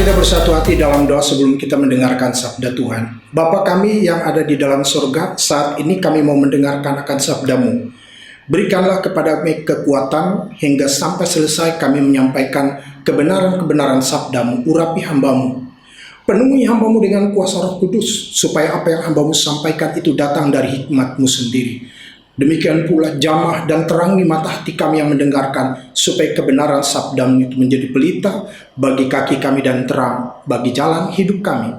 kita bersatu hati dalam doa sebelum kita mendengarkan sabda Tuhan. Bapa kami yang ada di dalam surga, saat ini kami mau mendengarkan akan sabda-Mu. Berikanlah kepada kami kekuatan hingga sampai selesai kami menyampaikan kebenaran-kebenaran sabda-Mu. Urapi hamba-Mu. Penuhi hamba-Mu dengan kuasa Roh Kudus, supaya apa yang hamba-Mu sampaikan itu datang dari hikmat-Mu sendiri. Demikian pula jamah dan terangi mata hati kami yang mendengarkan, supaya kebenaran sabda-Mu itu menjadi pelita bagi kaki kami dan terang bagi jalan hidup kami.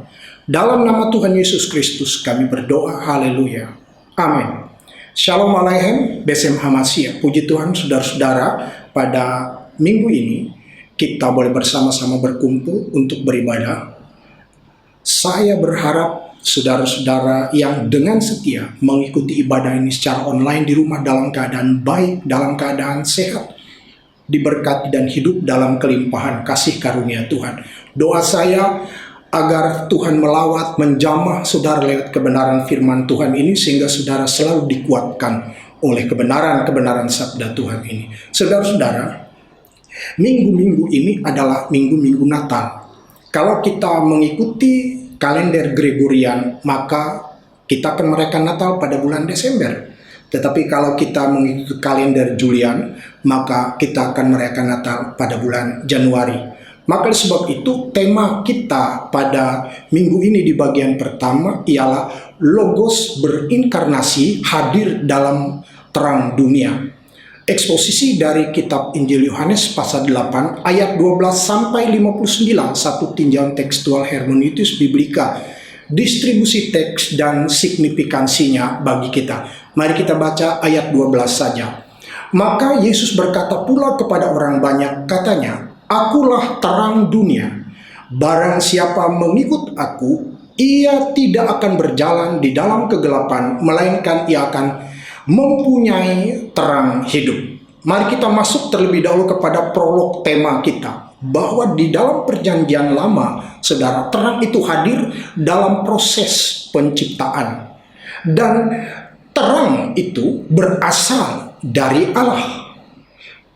Dalam nama Tuhan Yesus Kristus kami berdoa, haleluya, amin. Shalom Aleichem, Besem Hamashiach. Puji Tuhan saudara-saudara, pada minggu ini kita boleh bersama-sama berkumpul untuk beribadah. Saya berharap saudara-saudara yang dengan setia mengikuti ibadah ini secara online di rumah dalam keadaan baik, dalam keadaan sehat, diberkati dan hidup dalam kelimpahan kasih karunia Tuhan. Doa saya agar Tuhan melawat, menjamah saudara lewat kebenaran firman Tuhan ini, sehingga saudara selalu dikuatkan oleh kebenaran-kebenaran sabda Tuhan ini. Saudara-saudara, minggu-minggu ini adalah minggu-minggu Natal. Kalau kita mengikuti kalender Gregorian, maka kita akan merayakan Natal pada bulan Desember. Tetapi kalau kita mengikuti kalender Julian, maka kita akan merayakan Natal pada bulan Januari. Maka sebab itu tema kita pada minggu ini di bagian pertama ialah Logos berinkarnasi, hadir dalam terang dunia. Eksposisi dari kitab Injil Yohanes pasal 8 ayat 12 sampai 59, satu tinjauan tekstual hermeneutis biblika, distribusi teks dan signifikansinya bagi kita. Mari kita baca ayat 12 saja. Maka Yesus berkata pula kepada orang banyak, katanya, "Akulah terang dunia. Barang siapa mengikut aku, ia tidak akan berjalan di dalam kegelapan, melainkan ia akan mempunyai terang hidup." Mari kita masuk terlebih dahulu kepada prolog tema kita, bahwa di dalam perjanjian lama, saudara, terang itu hadir dalam proses penciptaan. Dan terang itu berasal dari Allah.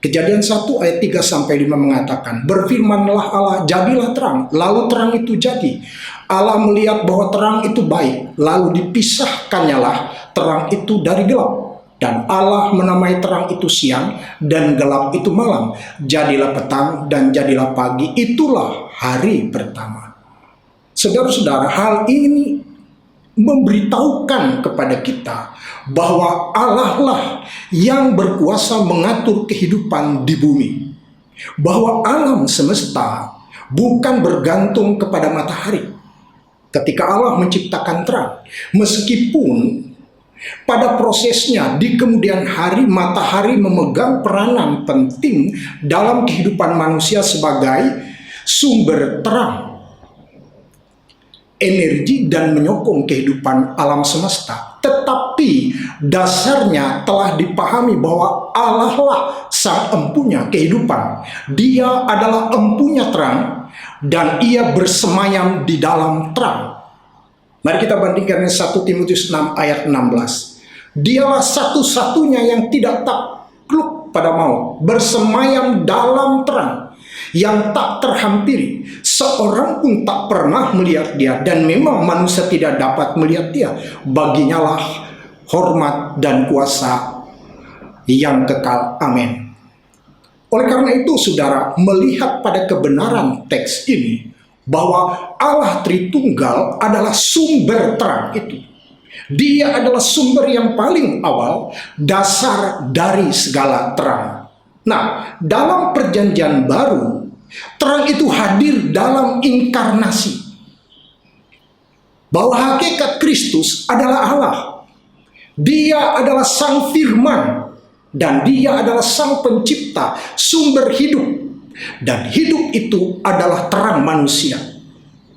Kejadian 1 ayat 3-5 mengatakan, "Berfirmanlah Allah, jadilah terang, lalu terang itu jadi. Allah melihat bahwa terang itu baik, lalu dipisahkannyalah terang itu dari gelap. Dan Allah menamai terang itu siang, dan gelap itu malam. Jadilah petang, dan jadilah pagi, itulah hari pertama." Saudara-saudara, hal ini memberitahukan kepada kita bahwa Allah lah yang berkuasa mengatur kehidupan di bumi. Bahwa alam semesta bukan bergantung kepada matahari. Ketika Allah menciptakan terang, meskipun pada prosesnya di kemudian hari matahari memegang peranan penting dalam kehidupan manusia sebagai sumber terang, energi dan menyokong kehidupan alam semesta. Tetapi dasarnya telah dipahami bahwa Allah lah sang empunya kehidupan. Dia adalah empunya terang dan ia bersemayam di dalam terang. Mari kita bandingkan dengan 1 Timotius 6 ayat 16. Dialah satu-satunya yang tidak takluk pada maut, bersemayam dalam terang, yang tak terhampiri. Seorang pun tak pernah melihat dia, dan memang manusia tidak dapat melihat dia. Baginya lah hormat dan kuasa yang kekal. Amin. Oleh karena itu, saudara, melihat pada kebenaran teks ini, bahwa Allah Tritunggal adalah sumber terang itu. Dia adalah sumber yang paling awal, dasar dari segala terang. Nah, dalam perjanjian baru, terang itu hadir dalam inkarnasi. Bahwa hakikat Kristus adalah Allah. Dia adalah sang firman, dan dia adalah sang pencipta, sumber hidup. Dan hidup itu adalah terang manusia.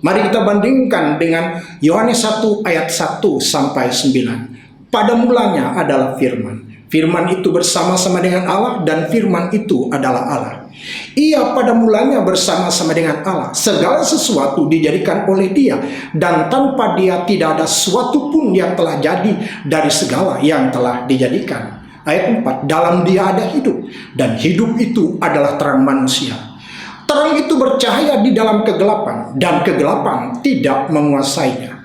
Mari kita bandingkan dengan Yohanes 1 ayat 1-9. Pada mulanya adalah firman. Firman itu bersama-sama dengan Allah, dan firman itu adalah Allah. Ia pada mulanya bersama-sama dengan Allah. Segala sesuatu dijadikan oleh dia, dan tanpa dia tidak ada sesuatu pun yang telah jadi dari segala yang telah dijadikan. Ayat 4, dalam dia ada hidup, dan hidup itu adalah terang manusia. Terang itu bercahaya di dalam kegelapan, dan kegelapan tidak menguasainya.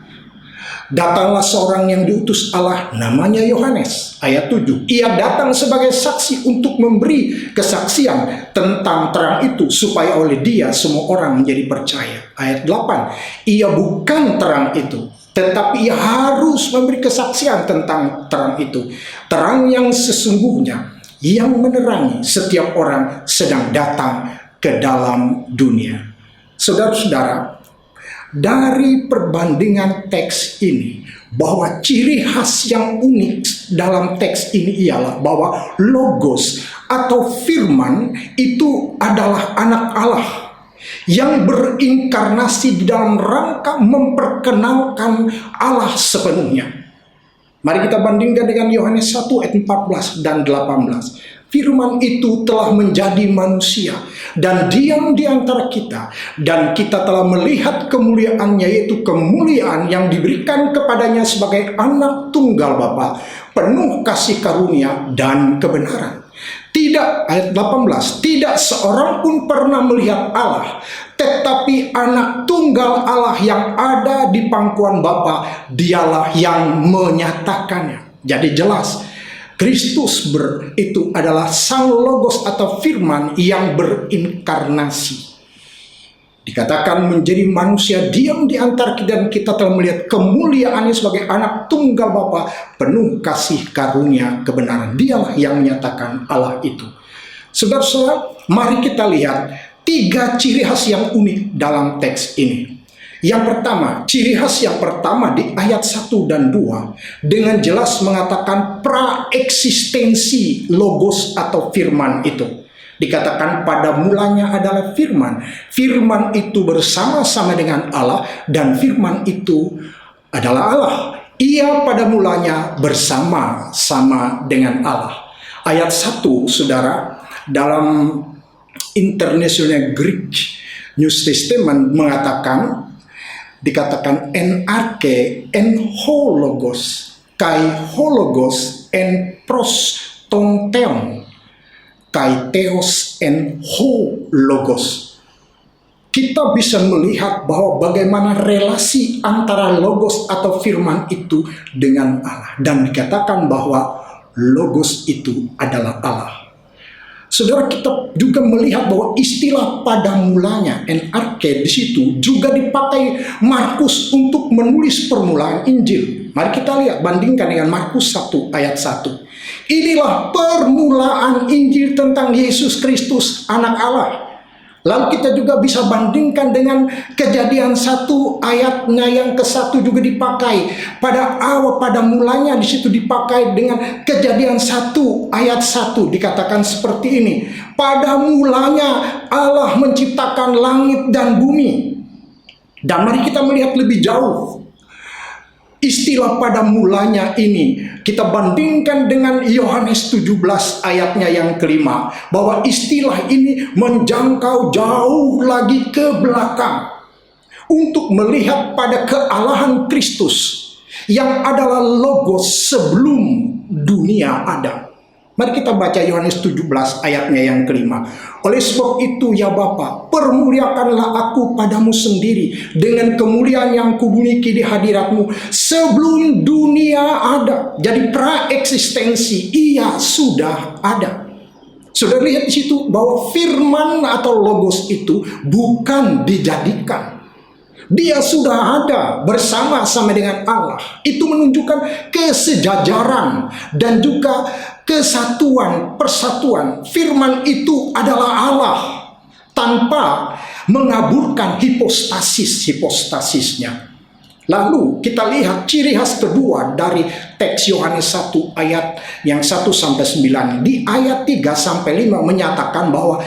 Datanglah seorang yang diutus Allah, namanya Yohanes. Ayat 7. Ia datang sebagai saksi untuk memberi kesaksian tentang terang itu, supaya oleh dia semua orang menjadi percaya. Ayat 8. Ia bukan terang itu, tetapi ia harus memberi kesaksian tentang terang itu. Terang yang sesungguhnya, yang menerangi setiap orang sedang datang ke dalam dunia. Saudara-saudara, dari perbandingan teks ini, bahwa ciri khas yang unik dalam teks ini ialah bahwa logos atau firman itu adalah anak Allah yang berinkarnasi di dalam rangka memperkenalkan Allah sepenuhnya. Mari kita bandingkan dengan Yohanes 1 ayat 14 dan 18. Firman itu telah menjadi manusia dan diam di antara kita, dan kita telah melihat kemuliaannya, yaitu kemuliaan yang diberikan kepadanya sebagai anak tunggal Bapa, penuh kasih karunia dan kebenaran. Tidak, ayat 18, tidak seorang pun pernah melihat Allah, tetapi anak tunggal Allah yang ada di pangkuan Bapa, dialah yang menyatakannya. Jadi jelas, Kristus itu adalah sang logos atau firman yang berinkarnasi. Dikatakan menjadi manusia, diam di antara kita, dan kita telah melihat kemuliaannya sebagai anak tunggal Bapa, penuh kasih karunia kebenaran. Dialah yang menyatakan Allah itu. Saudara-saudara, mari kita lihat 3 ciri khas yang unik dalam teks ini. Yang pertama, ciri khas yang pertama di ayat 1 dan 2 dengan jelas mengatakan praeksistensi logos atau firman itu. Dikatakan pada mulanya adalah firman. Firman itu bersama-sama dengan Allah, dan firman itu adalah Allah. Ia pada mulanya bersama-sama dengan Allah. Ayat 1, saudara, dalam International Greek New Testament mengatakan, dikatakan en arche en hologos kai hologos en prostonteon kai theos en hologos. Kita bisa melihat bahwa bagaimana relasi antara logos atau firman itu dengan Allah, dan dikatakan bahwa logos itu adalah Allah. Saudara, kita juga melihat bahwa istilah pada mulanya, en arche, di situ juga dipakai Markus untuk menulis permulaan Injil. Mari kita lihat, bandingkan dengan Markus 1 ayat 1. Inilah permulaan Injil tentang Yesus Kristus, anak Allah. Lalu kita juga bisa bandingkan dengan Kejadian 1 ayatnya yang ke-1 juga dipakai. Pada mulanya di situ dipakai dengan Kejadian 1 ayat 1, dikatakan seperti ini. Pada mulanya Allah menciptakan langit dan bumi. Dan mari kita melihat lebih jauh. Istilah pada mulanya ini kita bandingkan dengan Yohanes 17 ayatnya yang kelima, bahwa istilah ini menjangkau jauh lagi ke belakang untuk melihat pada kealahan Kristus yang adalah logos sebelum dunia ada. Mari kita baca Yohanes 17 ayatnya yang kelima. Oleh sebab itu ya Bapa, permuliakanlah aku padamu sendiri dengan kemuliaan yang kumiliki di hadiratmu sebelum dunia ada. Jadi praeksistensi, ia sudah ada. Sudah lihat di situ bahwa firman atau logos itu bukan dijadikan. Dia sudah ada bersama-sama dengan Allah. Itu menunjukkan kesejajaran dan juga kesatuan, persatuan. Firman itu adalah Allah tanpa mengaburkan hipostasisnya. Lalu kita lihat ciri khas kedua dari teks Yohanes 1 ayat yang 1 sampai 9. Di ayat 3 sampai 5 menyatakan bahwa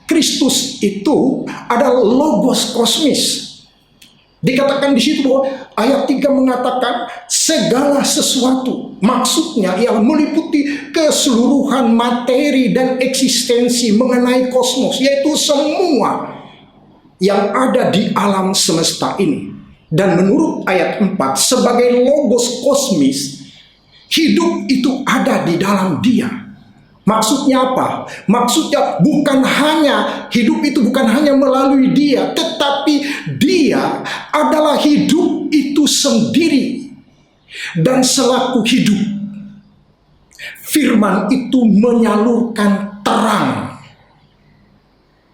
Kristus itu adalah logos kosmis. Dikatakan di situ bahwa ayat 3 mengatakan segala sesuatu. Maksudnya ialah meliputi keseluruhan materi dan eksistensi mengenai kosmos, yaitu semua yang ada di alam semesta ini. Dan menurut ayat 4, sebagai logos kosmis, hidup itu ada di dalam Dia. Maksudnya apa? Maksudnya bukan hanya hidup itu bukan hanya melalui dia, tetapi dia adalah hidup itu sendiri. Dan selaku hidup, firman itu menyalurkan terang,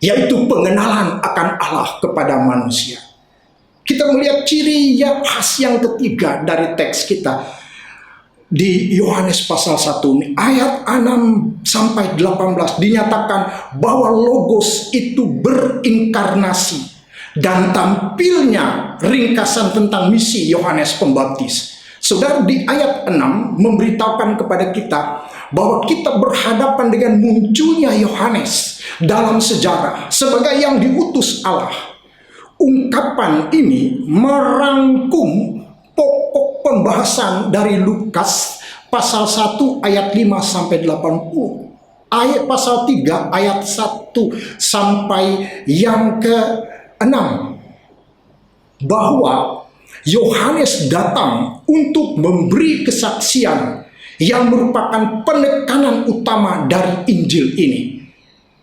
yaitu pengenalan akan Allah kepada manusia. Kita melihat ciri yang khas yang ketiga dari teks kita. Di Yohanes pasal 1 ayat 6 sampai 18 dinyatakan bahwa Logos itu berinkarnasi dan tampilnya ringkasan tentang misi Yohanes Pembaptis. Saudara, di ayat 6 memberitahukan kepada kita bahwa kita berhadapan dengan munculnya Yohanes dalam sejarah sebagai yang diutus Allah. Ungkapan ini merangkum pokok pembahasan dari Lukas pasal 1 ayat 5 sampai 80. Ayat pasal 3 ayat 1 sampai yang ke-6. Bahwa Yohanes datang untuk memberi kesaksian yang merupakan penekanan utama dari Injil ini.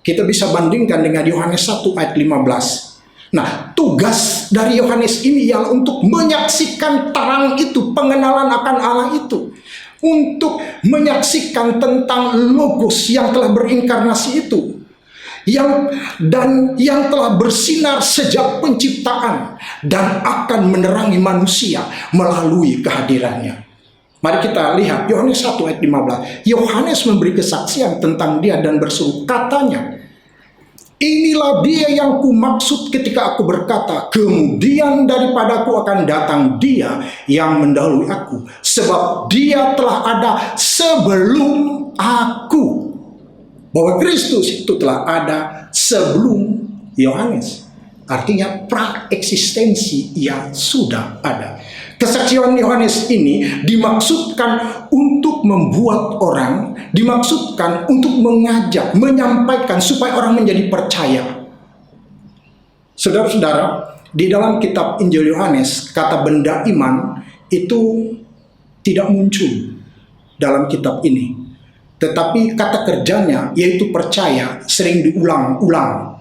Kita bisa bandingkan dengan Yohanes 1 ayat 15. Nah, tugas dari Yohanes ini ialah untuk menyaksikan terang itu, pengenalan akan Allah itu. Untuk menyaksikan tentang Logos yang telah berinkarnasi itu. Yang telah bersinar sejak penciptaan dan akan menerangi manusia melalui kehadirannya. Mari kita lihat Yohanes 1 ayat 15. Yohanes memberi kesaksian tentang dia dan berseru, katanya, inilah dia yang kumaksud ketika aku berkata, kemudian daripadaku akan datang dia yang mendahului aku, sebab dia telah ada sebelum aku. Bahwa Kristus itu telah ada sebelum Yohanes. Artinya praeksistensi ia sudah ada. Kesaksian Yohanes ini dimaksudkan untuk membuat orang, dimaksudkan untuk mengajak, menyampaikan supaya orang menjadi percaya. Saudara-saudara, di dalam kitab Injil Yohanes, kata benda iman itu tidak muncul dalam kitab ini. Tetapi kata kerjanya, yaitu percaya, sering diulang-ulang.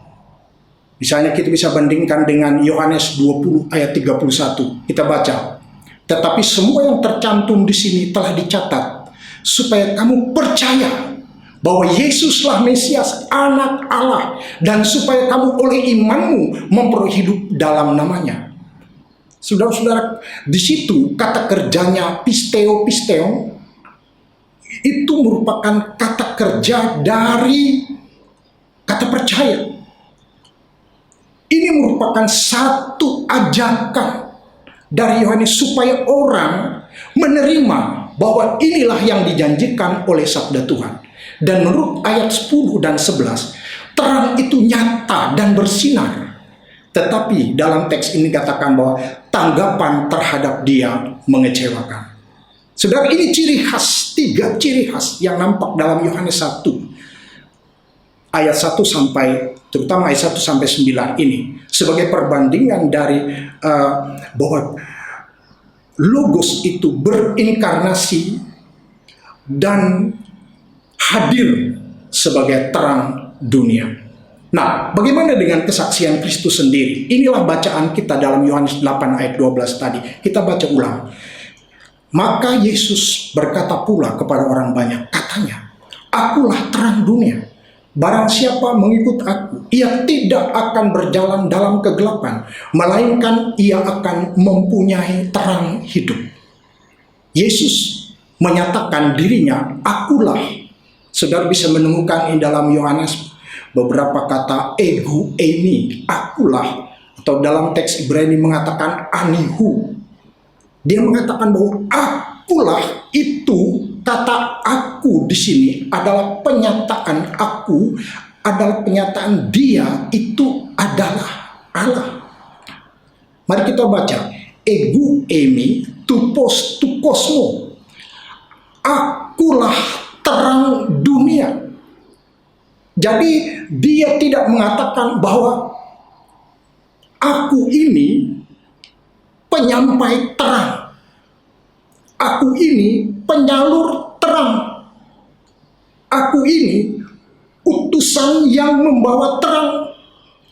Misalnya kita bisa bandingkan dengan Yohanes 20 ayat 31. Kita baca. Tetapi semua yang tercantum di sini telah dicatat supaya kamu percaya bahwa Yesuslah Mesias, Anak Allah, dan supaya kamu oleh imanmu memperoleh hidup dalam namanya. Saudara-saudara, di situ kata kerjanya pisteo itu merupakan kata kerja dari kata percaya. Ini merupakan satu ajakan dari Yohanes supaya orang menerima bahwa inilah yang dijanjikan oleh sabda Tuhan. Dan menurut ayat 10 dan 11, terang itu nyata dan bersinar. Tetapi dalam teks ini katakan bahwa tanggapan terhadap dia mengecewakan. Saudara, ini ciri khas, 3 ciri khas yang nampak dalam Yohanes 1 ayat 1 sampai, terutama ayat 1 sampai 9 ini sebagai perbandingan dari bahwa Logos itu berinkarnasi dan hadir sebagai terang dunia. Nah, bagaimana dengan kesaksian Kristus sendiri? Inilah bacaan kita dalam Yohanes 8 ayat 12 tadi. Kita baca ulang. Maka Yesus berkata pula kepada orang banyak, katanya, akulah terang dunia. Barang siapa mengikut aku, ia tidak akan berjalan dalam kegelapan, melainkan ia akan mempunyai terang hidup. Yesus menyatakan dirinya, akulah. Saudara bisa menemukan di dalam Yohanes beberapa kata ego eimi, akulah. Atau dalam teks Ibrani mengatakan anihu. Dia mengatakan bahwa akulah itu, kata aku di sini adalah penyataan aku, adalah penyataan dia itu adalah Allah. Mari kita baca. Ego emi tupos tukosmo. Akulah terang dunia. Jadi dia tidak mengatakan bahwa aku ini penyampai terang. Aku ini penyalur terang. Aku ini utusan yang membawa terang,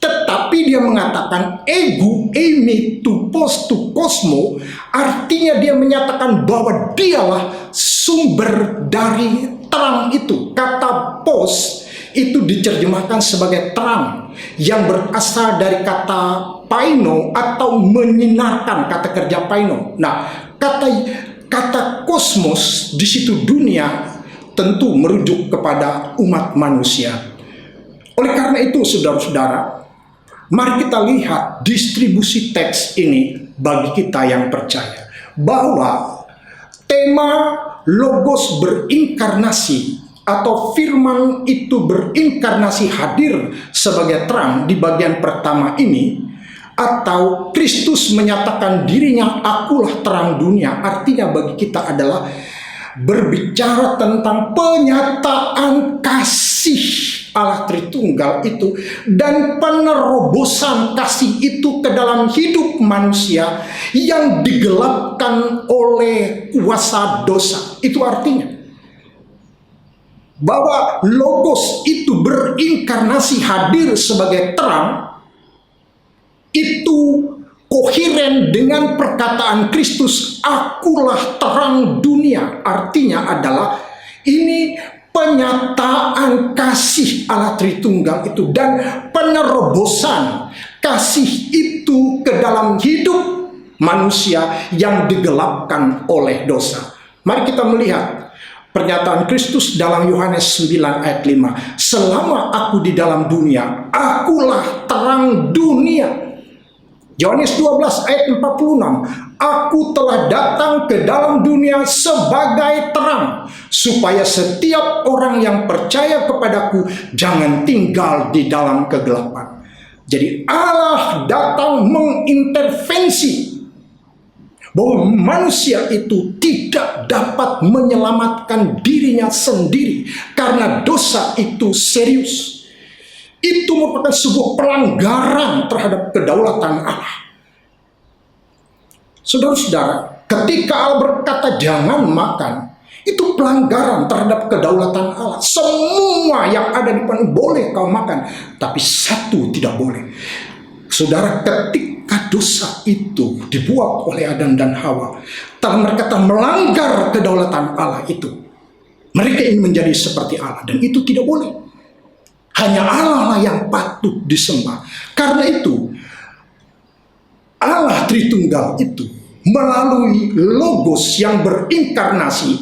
tetapi dia mengatakan ego, eimi, tupos, tukosmo, artinya dia menyatakan bahwa dialah sumber dari terang itu. Kata pos itu diterjemahkan sebagai terang, yang berasal dari kata paino atau menyinarkan, kata kerja paino. Nah, kata kosmos di situ dunia tentu merujuk kepada umat manusia. Oleh karena itu, saudara-saudara, mari kita lihat distribusi teks ini bagi kita yang percaya bahwa tema logos berinkarnasi atau firman itu berinkarnasi hadir sebagai terang di bagian pertama ini, atau Kristus menyatakan dirinya akulah terang dunia, artinya bagi kita adalah berbicara tentang penyataan kasih Allah Tritunggal itu dan penerobosan kasih itu ke dalam hidup manusia yang digelapkan oleh kuasa dosa. Itu artinya bahwa logos itu berinkarnasi hadir sebagai terang, itu koheren dengan perkataan Kristus, akulah terang dunia. Artinya adalah ini penyataan kasih Allah Tritunggal itu dan penerobosan kasih itu ke dalam hidup manusia yang digelapkan oleh dosa. Mari kita melihat pernyataan Kristus dalam Yohanes 9 ayat 5. Selama aku di dalam dunia, akulah terang dunia. Yohanes 12 ayat 46, aku telah datang ke dalam dunia sebagai terang, supaya setiap orang yang percaya kepadaku jangan tinggal di dalam kegelapan. Jadi Allah datang mengintervensi bahwa manusia itu tidak dapat menyelamatkan dirinya sendiri karena dosa itu serius. Itu merupakan sebuah pelanggaran terhadap kedaulatan Allah. Saudara-saudara, ketika Allah berkata jangan makan, itu pelanggaran terhadap kedaulatan Allah. Semua yang ada di depan boleh kau makan, tapi satu tidak boleh. Saudara, ketika dosa itu dibuat oleh Adam dan Hawa, mereka telah melanggar kedaulatan Allah itu. Mereka ingin menjadi seperti Allah, dan itu tidak boleh. Hanya Allah lah yang patut disembah. Karena itu, Allah Tritunggal itu melalui logos yang berinkarnasi,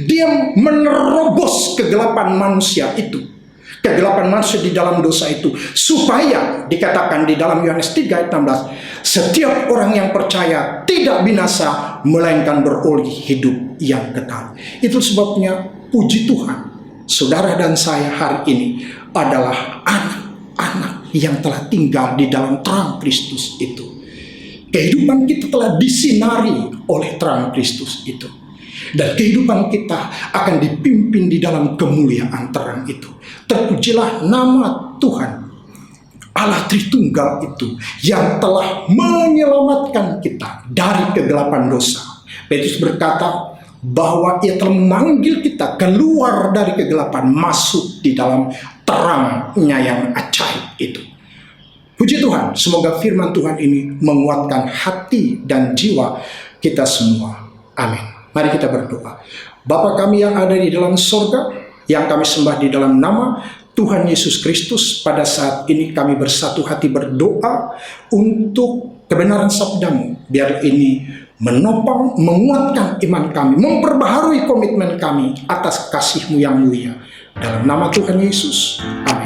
dia menerobos kegelapan manusia itu. Kegelapan manusia di dalam dosa itu. Supaya dikatakan di dalam Yohanes 3 ayat 16, setiap orang yang percaya tidak binasa, melainkan beroleh hidup yang kekal. Itu sebabnya puji Tuhan, saudara dan saya hari ini adalah anak-anak yang telah tinggal di dalam terang Kristus itu. Kehidupan kita telah disinari oleh terang Kristus itu. Dan kehidupan kita akan dipimpin di dalam kemuliaan terang itu. Terpujilah nama Tuhan Allah Tritunggal itu yang telah menyelamatkan kita dari kegelapan dosa. Petrus berkata bahwa ia telah memanggil kita keluar dari kegelapan, masuk di dalam terangnya yang ajaib itu. Puji Tuhan, semoga firman Tuhan ini menguatkan hati dan jiwa kita semua. Amin. Mari kita berdoa. Bapa kami yang ada di dalam surga, yang kami sembah di dalam nama Tuhan Yesus Kristus, pada saat ini kami bersatu hati berdoa untuk kebenaran sabdamu. Biar ini menopang, menguatkan iman kami, memperbaharui komitmen kami atas kasih-Mu yang mulia. Dalam nama Tuhan Yesus. Amin.